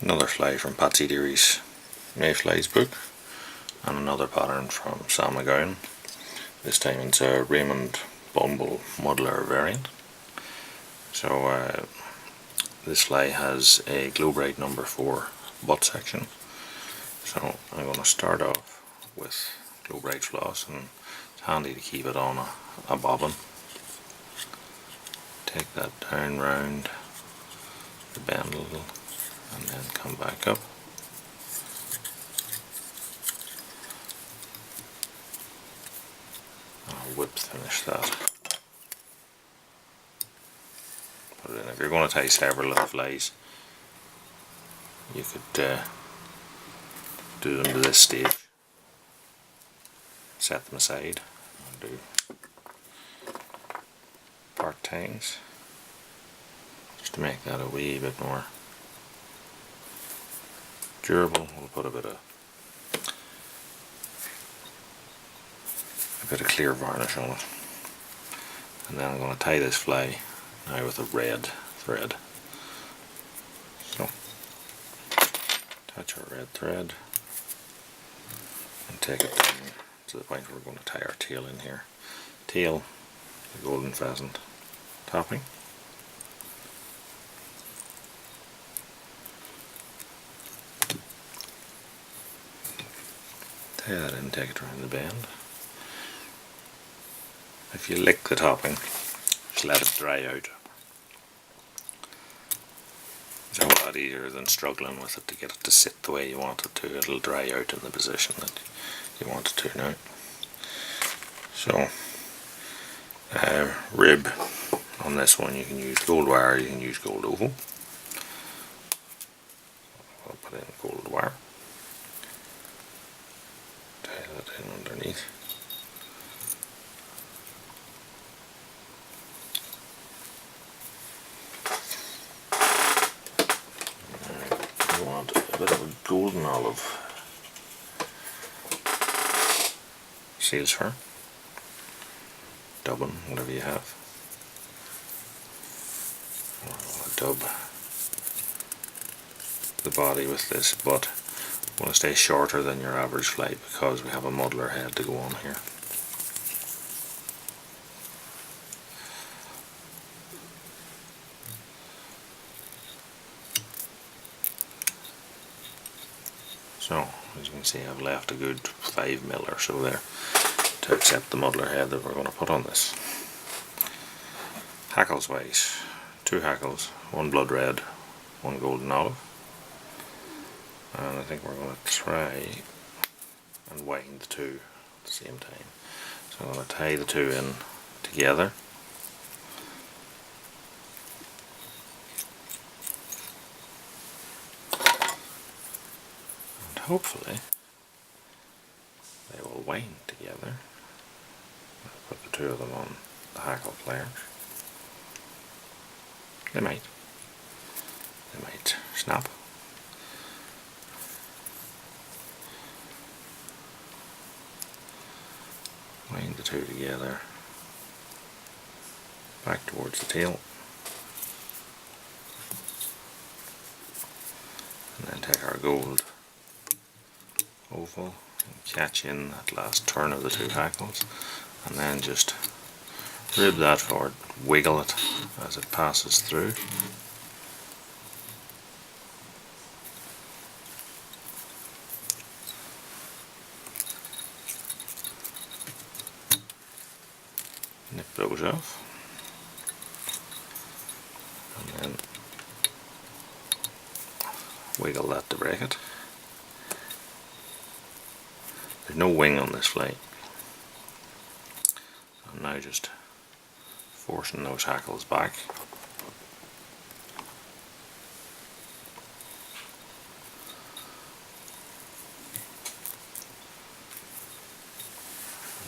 Another fly from PATSY DEERYS MAYFLIES book, and another pattern from Sam McGowan. This time it's a Raymond Bumble Muddler variant. So this fly has a Glow Bright number 4 butt section. So I'm going to start off with Glow Bright floss, and it's handy to keep it on a bobbin. Take that down round the bend a little and then come back up. I'll whip finish that. Put it in. If you're going to tie several little flies, you could do them to this stage, set them aside, and do part tines just to make that a wee bit more durable. We'll put a bit of clear varnish on it, and then I'm going to tie this fly now with a red thread. So attach our red thread and take it down to the point where we're going to tie our tail in here. Tail, the golden pheasant topping. Tie that in, take it around the bend. If you lick the topping, just let it dry out. It's a lot easier than struggling with it to get it to sit the way you want it to. It'll dry out in the position that you want it to now. So, rib on this one, you can use gold wire, you can use gold oval. I'll put in gold wire. Tie that in underneath. You want a bit of a golden olive seals fur, dubbin, whatever you have. I'll dub the body with this, but I want to stay shorter than your average fly because we have a muddler head to go on here. So, as you can see, I've left a good 5mm or so there to accept the muddler head that we're going to put on this. Hackles wise, 2 hackles, 1 blood red, 1 golden olive. And I think we're going to try and wind the two at the same time. So I'm going to tie the two in together. And hopefully they will wind together. I'll put the two of them on the hackle pliers. They might snap. Wind the two together back towards the tail, and then take our gold oval and catch in that last turn of the 2 hackles, and then just rib that forward, wiggle it as it passes through. Nip those off, and then wiggle that to break it. There's no wing on this fly. I'm now just forcing those hackles back.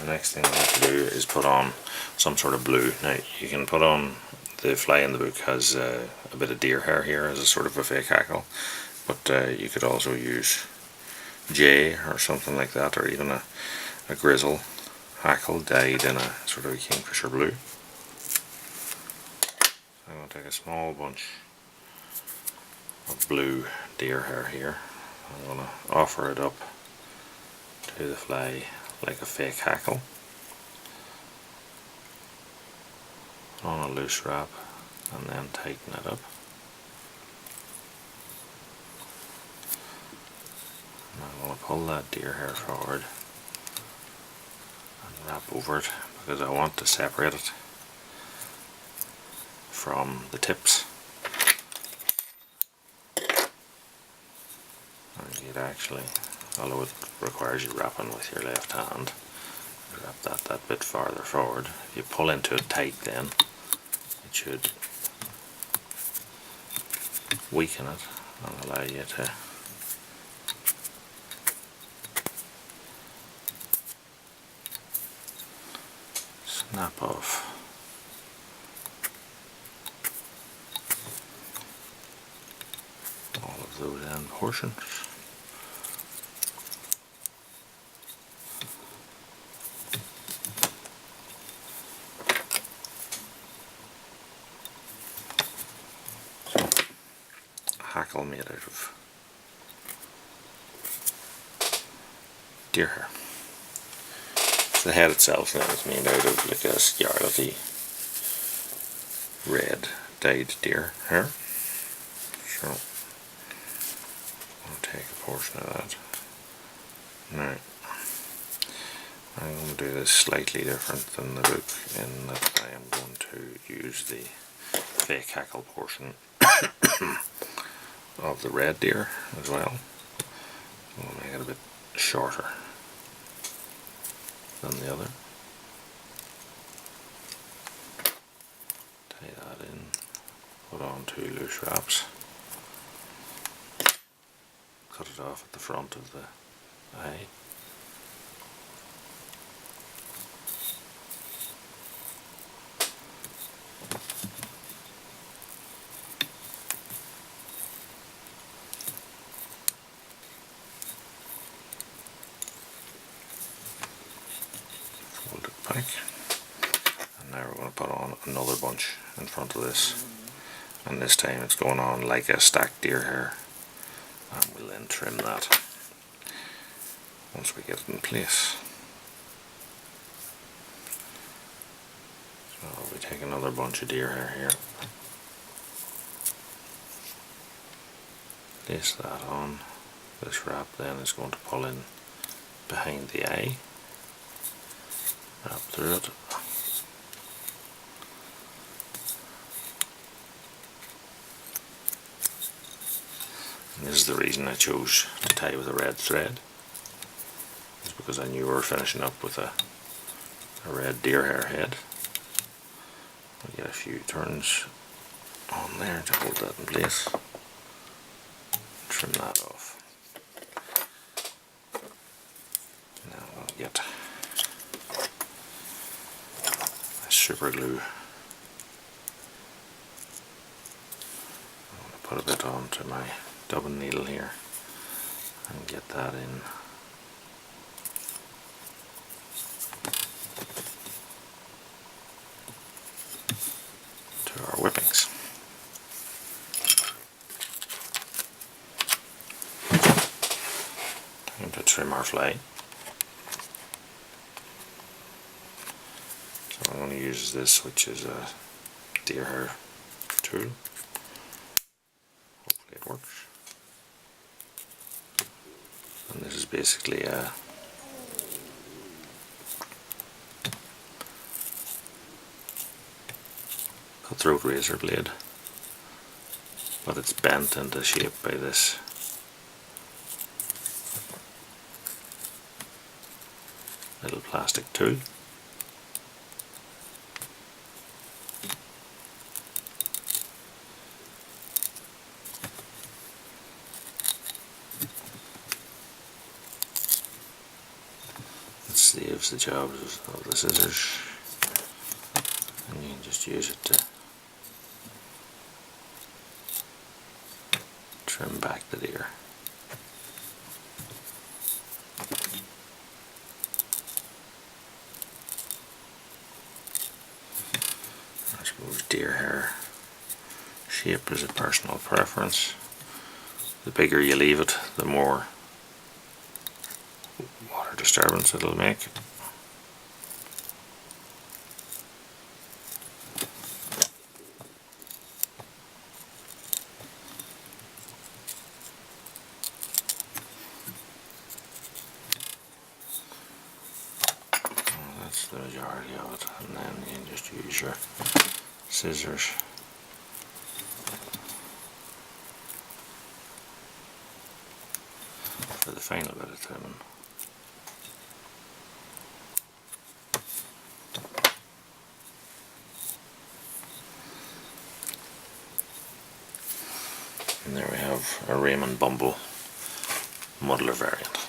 The next thing I have to do is put on some sort of blue. Now you can put on, the fly in the book has a bit of deer hair here as a sort of a fake hackle, but you could also use jay or something like that, or even a grizzle hackle dyed in a sort of a kingfisher blue. So I'm going to take a small bunch of blue deer hair here. I'm going to offer it up to the fly like a fake hackle on a loose wrap, and then tighten it up. And I'm going to pull that deer hair forward and wrap over it, because I want to separate it from the tips. And you'd actually, although it requires you wrapping with your left hand, wrap that bit farther forward. If you pull into it tight, then it should weaken it and allow you to snap off all of those end portions. Hackle made out of deer hair. The head itself then is made out of like a scarlety red dyed deer hair. So I'll take a portion of that. Now I'm going to do this slightly different than the book, in that I am going to use the fake hackle portion of the red deer as well. We'll make it a bit shorter than the other. Tie that in, put on 2 loose wraps, cut it off at the front of the eye. Fold it back, and now we're going to put on another bunch in front of this, and this time it's going on like a stacked deer hair, and we'll then trim that once we get it in place. So we take another bunch of deer hair here, place that on. This wrap then is going to pull in behind the eye, wrap through it, and this is the reason I chose to tie with a red thread, is because I knew we were finishing up with a red deer hair head. I'll get a few turns on there to hold that in place, trim that off. Now I'll get a super glue. I'm going to put a bit onto my dubbing needle here and get that in to our whippings. Time to trim our fly. So I'm going to use this, which is a deer hair tool. Hopefully it works. And this is basically a cutthroat razor blade, but it's bent into shape by this little plastic tool. It saves the job of the scissors, and you can just use it to trim back the deer. I suppose deer hair shape is a personal preference. the bigger you leave it, the more water disturbance it'll make. That's the majority of it, and then you can just use your scissors for the final bit of trimming. And there we have a Raymond Bumble Muddler variant.